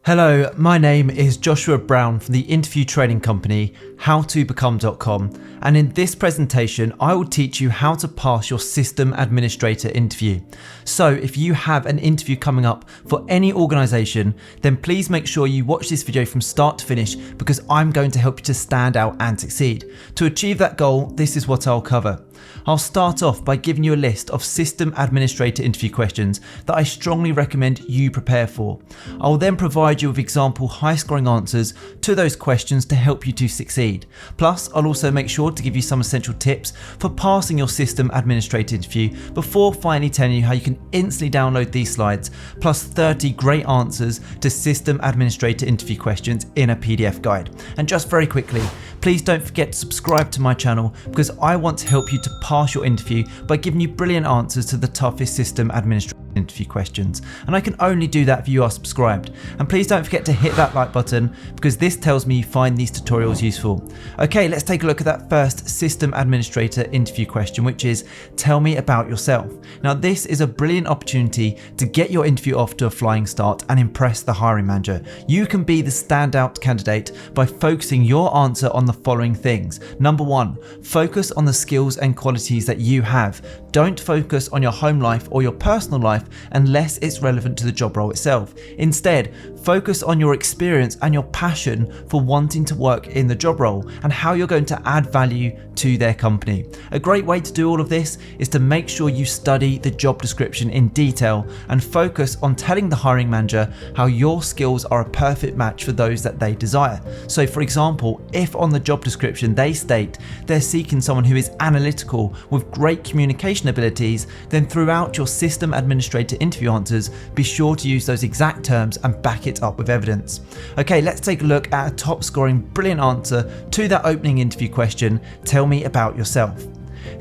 Hello, my name is Joshua Brown from the interview training company howtobecome.com, and in this presentation I will teach you how to pass your system administrator interview. So if you have an interview coming up for any organisation, then please make sure you watch this video from start to finish, because I'm going to help you to stand out and succeed. To achieve that goal, this is what I'll cover. I'll start off by giving you a list of system administrator interview questions that I strongly recommend you prepare for. I will then provide you with example high scoring answers to those questions to help you to succeed. Plus, I'll also make sure to give you some essential tips for passing your system administrator interview before finally telling you how you can instantly download these slides, plus 30 great answers to system administrator interview questions in a PDF guide. And just very quickly, please don't forget to subscribe to my channel, because I want to help you to pass your interview by giving you brilliant answers to the toughest system administrator interview questions, and I can only do that if you are subscribed. And please don't forget to hit that like button, because this tells me you find these tutorials useful. Okay, let's take a look at that first system administrator interview question, which is tell me about yourself. Now this is a brilliant opportunity to get your interview off to a flying start and impress the hiring manager. You can be the standout candidate by focusing your answer on the following things. Number one, focus on the skills and qualities that you have. Don't focus on your home life or your personal life unless it's relevant to the job role itself. Instead, focus on your experience and your passion for wanting to work in the job role and how you're going to add value to their company. A great way to do all of this is to make sure you study the job description in detail and focus on telling the hiring manager how your skills are a perfect match for those that they desire. So for example, if on the job description they state they're seeking someone who is analytical with great communication abilities, then throughout your system administrator interview answers, be sure to use those exact terms and back it up with evidence. Okay, let's take a look at a top scoring brilliant answer to that opening interview question, tell me about yourself.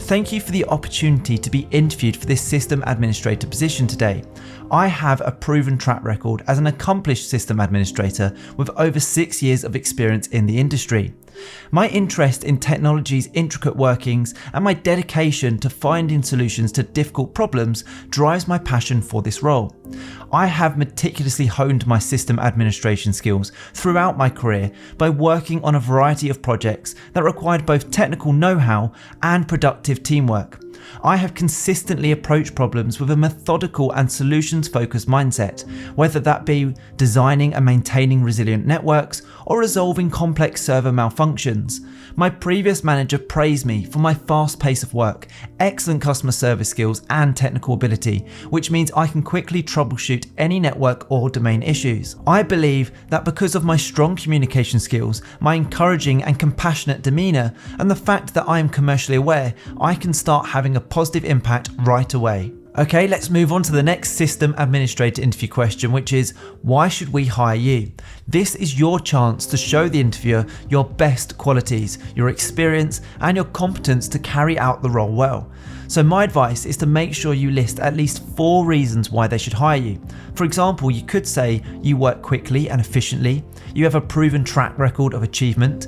Thank you for the opportunity to be interviewed for this system administrator position today. I have a proven track record as an accomplished system administrator with over 6 years of experience in the industry. My interest in technology's intricate workings and my dedication to finding solutions to difficult problems drives my passion for this role. I have meticulously honed my system administration skills throughout my career by working on a variety of projects that required both technical know-how and productive teamwork. I have consistently approached problems with a methodical and solutions-focused mindset, whether that be designing and maintaining resilient networks or resolving complex server malfunctions. My previous manager praised me for my fast pace of work, excellent customer service skills and technical ability, which means I can quickly troubleshoot any network or domain issues. I believe that because of my strong communication skills, my encouraging and compassionate demeanour, and the fact that I am commercially aware, I can start having a positive impact right away. Okay, let's move on to the next system administrator interview question, which is why should we hire you? This is your chance to show the interviewer your best qualities, your experience and your competence to carry out the role well. So my advice is to make sure you list at least 4 reasons why they should hire you. For example, you could say you work quickly and efficiently, you have a proven track record of achievement,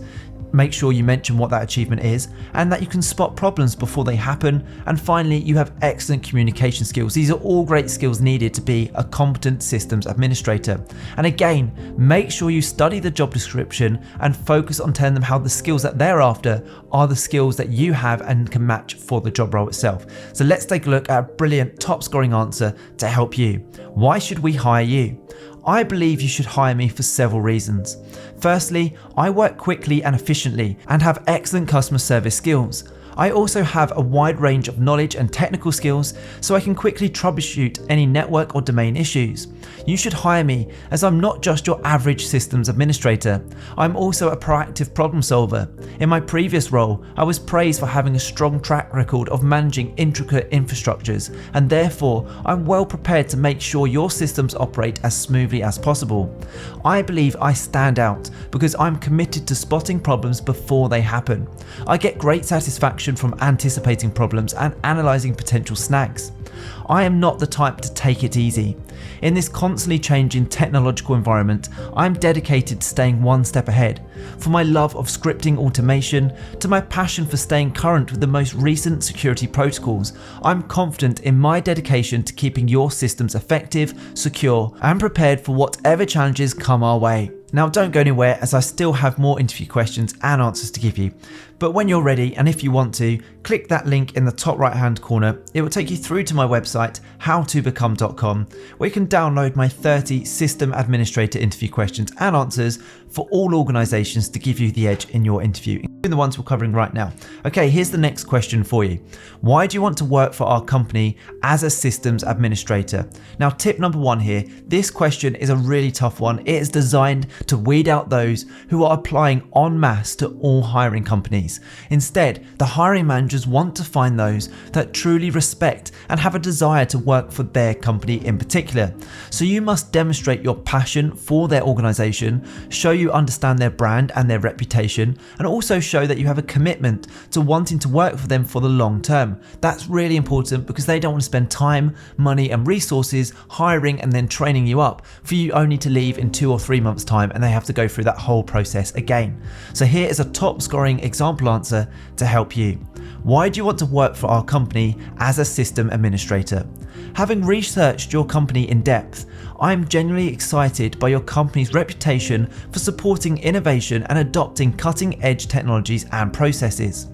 make sure you mention what that achievement is, and that you can spot problems before they happen, and finally you have excellent communication skills. These are all great skills needed to be a competent systems administrator. And again, make sure you study the job description and focus on telling them how the skills that they're after are the skills that you have and can match for the job role itself. So let's take a look at a brilliant top scoring answer to help you. Why should we hire you? I believe you should hire me for several reasons. Firstly, I work quickly and efficiently and have excellent customer service skills. I also have a wide range of knowledge and technical skills, so I can quickly troubleshoot any network or domain issues. You should hire me as I'm not just your average systems administrator, I'm also a proactive problem solver. In my previous role, I was praised for having a strong track record of managing intricate infrastructures, and therefore I'm well prepared to make sure your systems operate as smoothly as possible. I believe I stand out because I'm committed to spotting problems before they happen. I get great satisfaction from anticipating problems and analysing potential snags. I am not the type to take it easy. In this constantly changing technological environment, I am dedicated to staying one step ahead. From my love of scripting automation to my passion for staying current with the most recent security protocols, I'm confident in my dedication to keeping your systems effective, secure, and prepared for whatever challenges come our way. Now don't go anywhere, as I still have more interview questions and answers to give you. But when you're ready, and if you want to, click that link in the top right hand corner. It will take you through to my website, howtobecome.com, where you can download my 30 system administrator interview questions and answers for all organizations to give you the edge in your interview, including the ones we're covering right now. Okay, here's the next question for you. Why do you want to work for our company as a systems administrator? Now, tip number one here, this question is a really tough one. It is designed to weed out those who are applying en masse to all hiring companies. Instead, the hiring managers want to find those that truly respect and have a desire to work for their company in particular. So you must demonstrate your passion for their organization, show you understand their brand and their reputation, and also show that you have a commitment to wanting to work for them for the long term. That's really important because they don't want to spend time, money, and resources hiring and then training you up for you only to leave in 2 or 3 months' time, and they have to go through that whole process again. So here is a top scoring example answer to help you. Why do you want to work for our company as a system administrator? Having researched your company in depth, I am genuinely excited by your company's reputation for supporting innovation and adopting cutting-edge technologies and processes.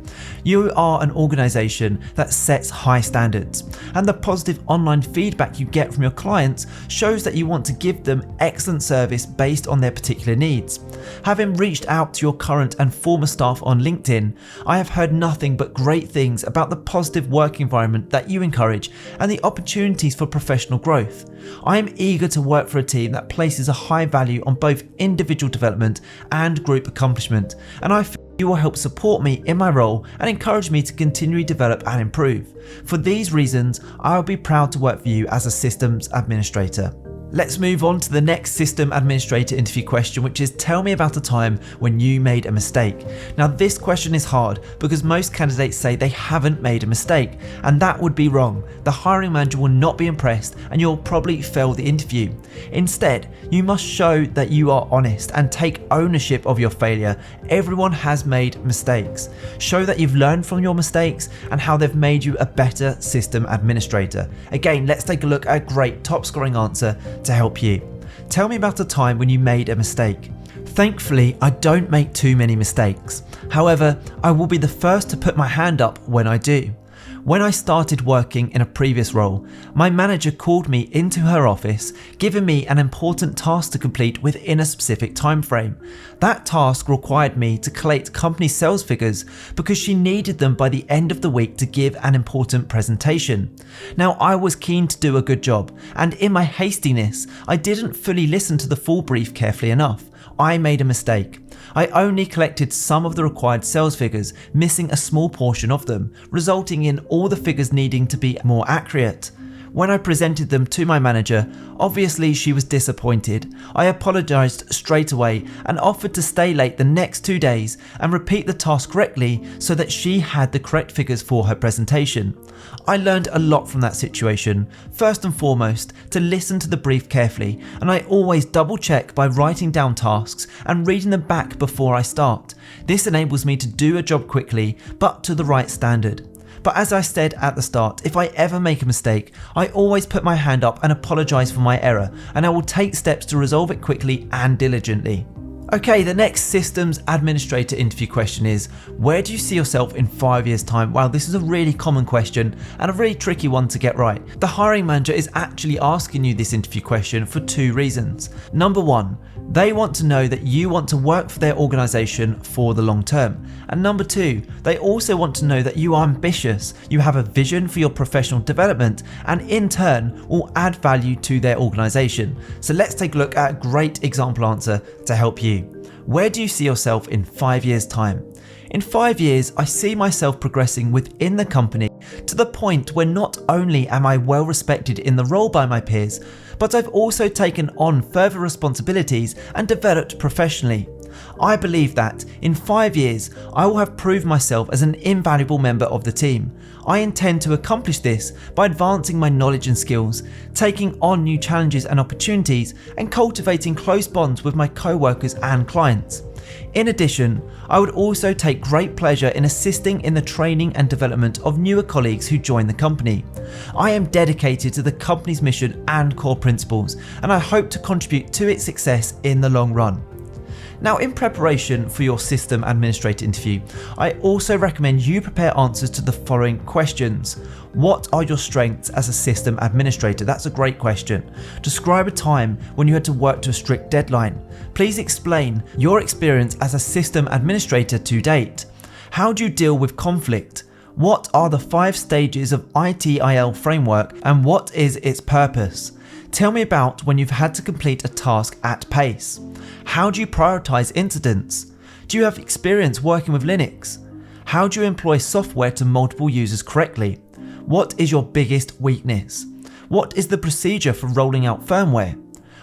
You are an organization that sets high standards, and the positive online feedback you get from your clients shows that you want to give them excellent service based on their particular needs. Having reached out to your current and former staff on LinkedIn, I have heard nothing but great things about the positive work environment that you encourage and the opportunities for professional growth. I am eager to work for a team that places a high value on both individual development and group accomplishment, and I feel you will help support me in my role and encourage me to continually develop and improve. For these reasons, I will be proud to work for you as a systems administrator. Let's move on to the next system administrator interview question, which is tell me about a time when you made a mistake. Now this question is hard because most candidates say they haven't made a mistake, and that would be wrong. The hiring manager will not be impressed and you'll probably fail the interview. Instead, you must show that you are honest and take ownership of your failure. Everyone has made mistakes. Show that you've learned from your mistakes and how they've made you a better system administrator. Again, let's take a look at a great top scoring answer to help you. Tell me about a time when you made a mistake. Thankfully, I don't make too many mistakes. However, I will be the first to put my hand up when I do. When I started working in a previous role, my manager called me into her office, giving me an important task to complete within a specific time frame. That task required me to collate company sales figures because she needed them by the end of the week to give an important presentation. Now, I was keen to do a good job, and in my hastiness, I didn't fully listen to the full brief carefully enough. I made a mistake. I only collected some of the required sales figures, missing a small portion of them, resulting in all the figures needing to be more accurate. When I presented them to my manager, obviously she was disappointed. I apologised straight away and offered to stay late the next 2 days and repeat the task correctly so that she had the correct figures for her presentation. I learned a lot from that situation. First and foremost, to listen to the brief carefully, and I always double check by writing down tasks and reading them back before I start. This enables me to do a job quickly, but to the right standard. But as I said at the start, if I ever make a mistake, I always put my hand up and apologise for my error, and I will take steps to resolve it quickly and diligently. Okay, the next systems administrator interview question is, where do you see yourself in 5 years' time? Wow, this is a really common question and a really tricky one to get right. The hiring manager is actually asking you this interview question for 2 reasons. Number 1, they want to know that you want to work for their organisation for the long term. And number 2, they also want to know that you are ambitious, you have a vision for your professional development, and in turn will add value to their organisation. So let's take a look at a great example answer to help you. Where do you see yourself in 5 years' time? In 5 years, I see myself progressing within the company to the point where not only am I well respected in the role by my peers, but I've also taken on further responsibilities and developed professionally. I believe that in 5 years, I will have proved myself as an invaluable member of the team. I intend to accomplish this by advancing my knowledge and skills, taking on new challenges and opportunities, and cultivating close bonds with my co-workers and clients. In addition, I would also take great pleasure in assisting in the training and development of newer colleagues who join the company. I am dedicated to the company's mission and core principles, and I hope to contribute to its success in the long run. Now, in preparation for your system administrator interview, I also recommend you prepare answers to the following questions. What are your strengths as a system administrator? That's a great question. Describe a time when you had to work to a strict deadline. Please explain your experience as a system administrator to date. How do you deal with conflict? What are the 5 stages of ITIL framework and what is its purpose? Tell me about when you've had to complete a task at pace. How do you prioritize incidents? Do you have experience working with Linux? How do you employ software to multiple users correctly? What is your biggest weakness? What is the procedure for rolling out firmware?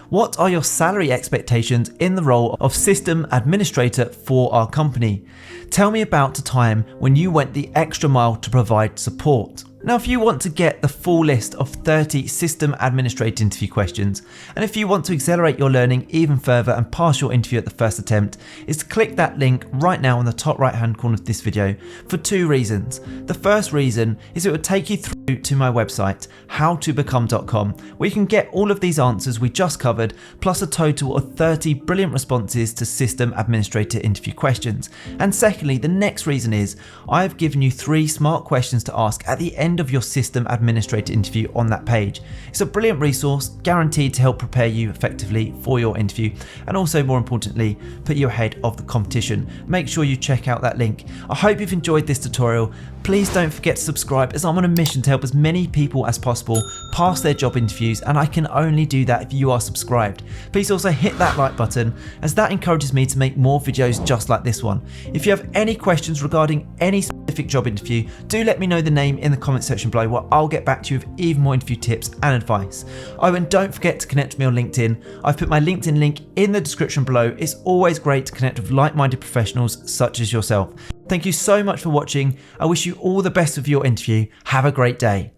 What are your salary expectations in the role of system administrator for our company? Tell me about a time when you went the extra mile to provide support. Now, if you want to get the full list of 30 system administrator interview questions, and if you want to accelerate your learning even further and pass your interview at the first attempt, is to click that link right now on the top right hand corner of this video for 2 reasons. The first reason is it will take you through to my website, howtobecome.com, where you can get all of these answers we just covered, plus a total of 30 brilliant responses to system administrator interview questions. And secondly, the next reason is I've given you 3 smart questions to ask at the end of your system administrator interview on that page. It's a brilliant resource, guaranteed to help prepare you effectively for your interview, and also more importantly, put you ahead of the competition. Make sure you check out that link. I hope you've enjoyed this tutorial. Please don't forget to subscribe, as I'm on a mission to help as many people as possible pass their job interviews, and I can only do that if you are subscribed. Please also hit that like button, as that encourages me to make more videos just like this one. If you have any questions regarding any specific job interview, do let me know the name in the comment section below, where I'll get back to you with even more interview tips and advice. Oh, and don't forget to connect with me on LinkedIn. I've put my LinkedIn link in the description below. It's always great to connect with like-minded professionals such as yourself. Thank you so much for watching. I wish you all the best with your interview. Have a great day.